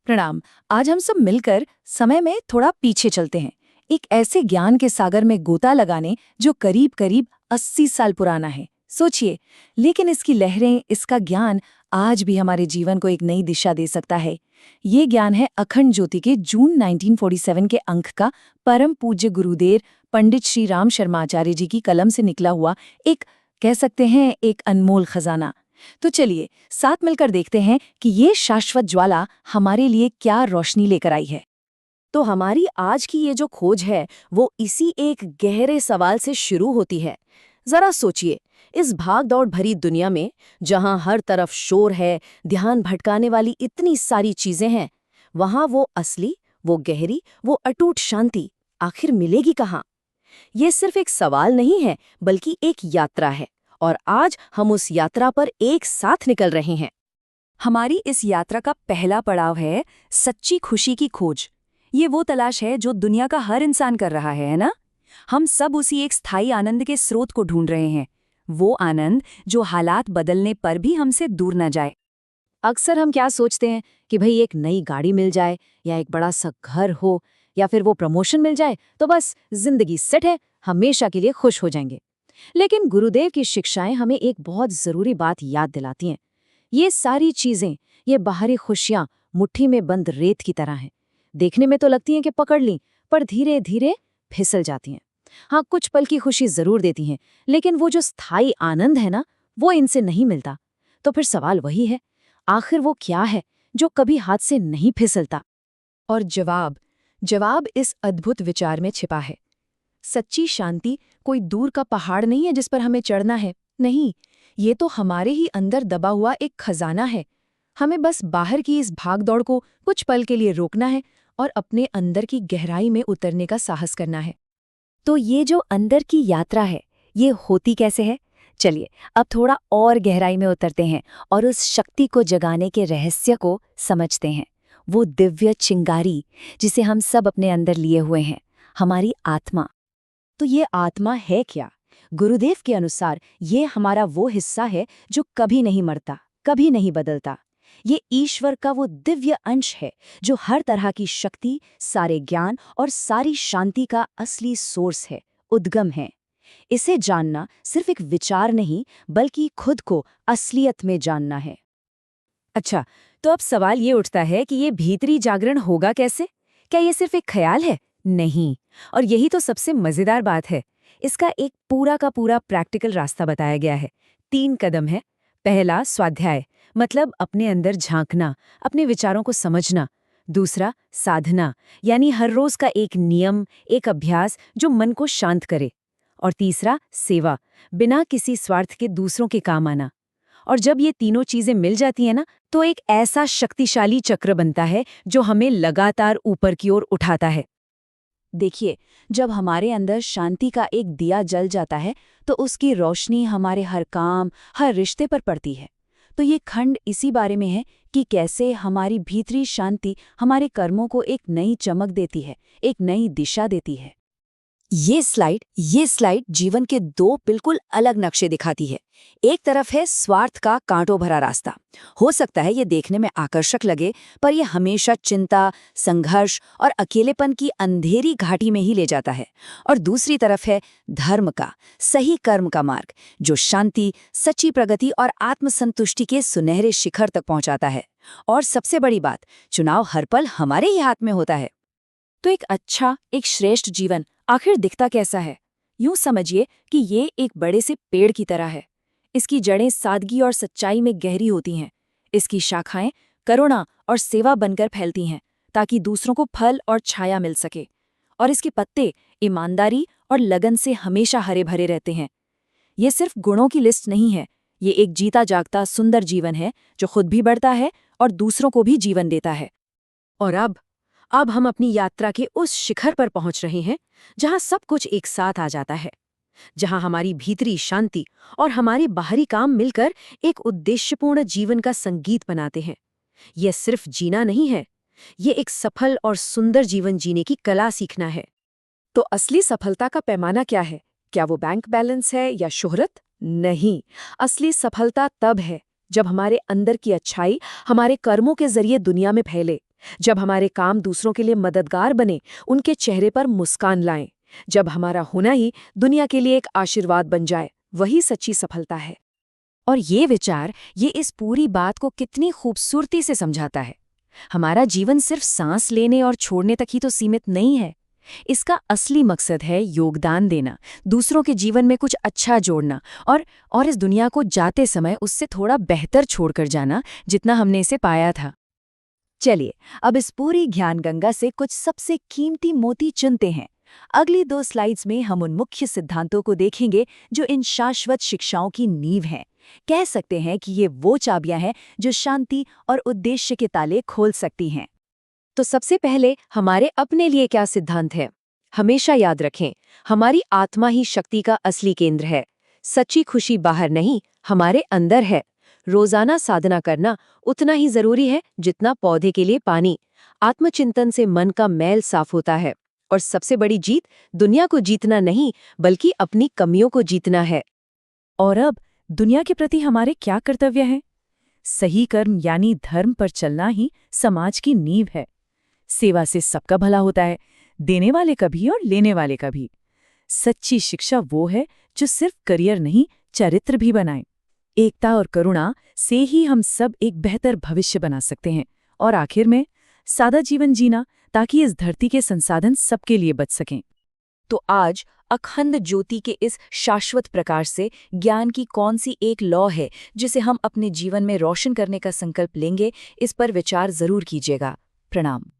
प्रणाम। आज हम सब मिलकर समय में थोड़ा पीछे चलते हैं, एक ऐसे ज्ञान के सागर में गोता लगाने जो करीब करीब 80 साल पुराना है। सोचिए, लेकिन इसकी लहरें, इसका ज्ञान आज भी हमारे जीवन को एक नई दिशा दे सकता है। ये ज्ञान है अखंड ज्योति के जून 1947 के अंक का, परम पूज्य गुरुदेव पंडित श्री राम शर्मा आचार्य जी की कलम से निकला हुआ एक, कह सकते हैं, एक अनमोल खजाना। तो चलिए साथ मिलकर देखते हैं कि ये शाश्वत ज्वाला हमारे लिए क्या रोशनी लेकर आई है। तो हमारी आज की ये जो खोज है वो इसी एक गहरे सवाल से शुरू होती है। जरा सोचिए, इस भाग दौड़ भरी दुनिया में जहां हर तरफ शोर है, ध्यान भटकाने वाली इतनी सारी चीजें हैं, वहां वो असली, वो गहरी, वो अटूट शांति आखिर मिलेगी कहाँ? ये सिर्फ एक सवाल नहीं है, बल्कि एक यात्रा है, और आज हम उस यात्रा पर एक साथ निकल रहे हैं। हमारी इस यात्रा का पहला पड़ाव है सच्ची खुशी की खोज। ये वो तलाश है जो दुनिया का हर इंसान कर रहा है ना? हम सब उसी एक स्थायी आनंद के स्रोत को ढूंढ रहे हैं, वो आनंद जो हालात बदलने पर भी हमसे दूर न जाए। अक्सर हम क्या सोचते हैं कि भाई एक नई गाड़ी मिल जाए, या एक बड़ा सा घर हो, या फिर वो प्रमोशन मिल जाए तो बस जिंदगी सेट है, हमेशा के लिए खुश हो जाएंगे। लेकिन गुरुदेव की शिक्षाएं हमें एक बहुत जरूरी बात याद दिलाती हैं। ये सारी चीजें, ये बाहरी खुशियां मुट्ठी में बंद रेत की तरह हैं। देखने में तो लगती हैं कि पकड़ ली, पर धीरे धीरे फिसल जाती हैं। हाँ, कुछ पल की खुशी जरूर देती हैं, लेकिन वो जो स्थायी आनंद है ना, वो इनसे नहीं मिलता। तो फिर सवाल वही है, आखिर वो क्या है जो कभी हाथ से नहीं फिसलता? और जवाब इस अद्भुत विचार में छिपा है। सच्ची शांति कोई दूर का पहाड़ नहीं है जिस पर हमें चढ़ना है। नहीं, ये तो हमारे ही अंदर दबा हुआ एक खजाना है। हमें बस बाहर की इस भागदौड़ को कुछ पल के लिए रोकना है और अपने अंदर की गहराई में उतरने का साहस करना है। तो ये जो अंदर की यात्रा है, ये होती कैसे है? चलिए अब थोड़ा और गहराई में उतरते हैं और उस शक्ति को जगाने के रहस्य को समझते हैं। वो दिव्य चिंगारी जिसे हम सब अपने अंदर लिए हुए हैं, हमारी आत्मा। तो ये आत्मा है क्या? गुरुदेव के अनुसार ये हमारा वो हिस्सा है जो कभी नहीं मरता, कभी नहीं बदलता। ये ईश्वर का वो दिव्य अंश है जो हर तरह की शक्ति, सारे ज्ञान और सारी शांति का असली सोर्स है, उद्गम है। इसे जानना सिर्फ एक विचार नहीं, बल्कि खुद को असलियत में जानना है। अच्छा, तो अब सवाल ये उठता है कि ये भीतरी जागरण होगा कैसे? क्या ये सिर्फ एक ख्याल है? नहीं। और यही तो सबसे मजेदार बात है। इसका एक पूरा का पूरा प्रैक्टिकल रास्ता बताया गया है। 3 कदम है। पहला, स्वाध्याय, मतलब अपने अंदर झांकना, अपने विचारों को समझना। दूसरा, साधना, यानी हर रोज का एक नियम, एक अभ्यास जो मन को शांत करे। और तीसरा, सेवा, बिना किसी स्वार्थ के दूसरों के काम आना। और जब ये तीनों चीजें मिल जाती हैं ना, तो एक ऐसा शक्तिशाली चक्र बनता है जो हमें लगातार ऊपर की ओर उठाता है। देखिए, जब हमारे अंदर शांति का एक दिया जल जाता है तो उसकी रोशनी हमारे हर काम, हर रिश्ते पर पड़ती है। तो ये खंड इसी बारे में है कि कैसे हमारी भीतरी शांति हमारे कर्मों को एक नई चमक देती है, एक नई दिशा देती है। ये स्लाइड जीवन के 2 बिल्कुल अलग नक्शे दिखाती है। एक तरफ है स्वार्थ का कांटों भरा रास्ता। हो सकता है ये देखने में आकर्षक लगे, पर यह हमेशा चिंता, संघर्ष और अकेलेपन की अंधेरी घाटी में ही ले जाता है। और दूसरी तरफ है धर्म का, सही कर्म का मार्ग, जो शांति, सच्ची प्रगति और आत्मसंतुष्टि के सुनहरे शिखर तक पहुंचाता है। और सबसे बड़ी बात, चुनाव हर पल हमारे ही हाथ में होता है। तो एक अच्छा, एक श्रेष्ठ जीवन आखिर दिखता कैसा है? यूं समझिए कि ये एक बड़े से पेड़ की तरह है। इसकी जड़ें सादगी और सच्चाई में गहरी होती हैं। इसकी शाखाएं करुणा और सेवा बनकर फैलती हैं, ताकि दूसरों को फल और छाया मिल सके। और इसके पत्ते ईमानदारी और लगन से हमेशा हरे भरे रहते हैं। ये सिर्फ गुणों की लिस्ट नहीं है, ये एक जीता जागता सुंदर जीवन है जो खुद भी बढ़ता है और दूसरों को भी जीवन देता है। और अब हम अपनी यात्रा के उस शिखर पर पहुंच रहे हैं जहां सब कुछ एक साथ आ जाता है, जहां हमारी भीतरी शांति और हमारे बाहरी काम मिलकर एक उद्देश्यपूर्ण जीवन का संगीत बनाते हैं। यह सिर्फ जीना नहीं है, ये एक सफल और सुंदर जीवन जीने की कला सीखना है। तो असली सफलता का पैमाना क्या है? क्या वो बैंक बैलेंस है या शोहरत? नहीं, असली सफलता तब है जब हमारे अंदर की अच्छाई हमारे कर्मों के जरिए दुनिया में फैले। जब हमारे काम दूसरों के लिए मददगार बने, उनके चेहरे पर मुस्कान लाएं। जब हमारा होना ही दुनिया के लिए एक आशीर्वाद बन जाए, वही सच्ची सफलता है। और ये विचार, ये इस पूरी बात को कितनी खूबसूरती से समझाता है। हमारा जीवन सिर्फ सांस लेने और छोड़ने तक ही तो सीमित नहीं है। इसका असली मकसद है योगदान देना, दूसरों के जीवन में कुछ अच्छा जोड़ना और इस दुनिया को जाते समय उससे थोड़ा बेहतर छोड़कर जाना, जितना हमने इसे पाया था। चलिए, अब इस पूरी ज्ञान गंगा से कुछ सबसे कीमती मोती चुनते हैं। अगली 2 स्लाइड्स में हम उन मुख्य सिद्धांतों को देखेंगे जो इन शाश्वत शिक्षाओं की नींव हैं। कह सकते हैं कि ये वो चाबियां हैं जो शांति और उद्देश्य के ताले खोल सकती हैं। तो सबसे पहले हमारे अपने लिए क्या सिद्धांत है? हमेशा याद रखें, हमारी आत्मा ही शक्ति का असली केंद्र है। सच्ची खुशी बाहर नहीं, हमारे अंदर है। रोजाना साधना करना उतना ही जरूरी है जितना पौधे के लिए पानी। आत्मचिंतन से मन का मैल साफ होता है। और सबसे बड़ी जीत दुनिया को जीतना नहीं, बल्कि अपनी कमियों को जीतना है। और अब दुनिया के प्रति हमारे क्या कर्तव्य हैं? सही कर्म यानी धर्म पर चलना ही समाज की नींव है। सेवा से सबका भला होता है, देने वाले का भी और लेने वाले का भी। सच्ची शिक्षा वो है जो सिर्फ करियर नहीं, चरित्र भी बनाए। एकता और करुणा से ही हम सब एक बेहतर भविष्य बना सकते हैं। और आखिर में सादा जीवन जीना, ताकि इस धरती के संसाधन सबके लिए बच सकें। तो आज अखंड ज्योति के इस शाश्वत प्रकाश से ज्ञान की कौन सी एक लौ है जिसे हम अपने जीवन में रोशन करने का संकल्प लेंगे, इस पर विचार जरूर कीजिएगा। प्रणाम।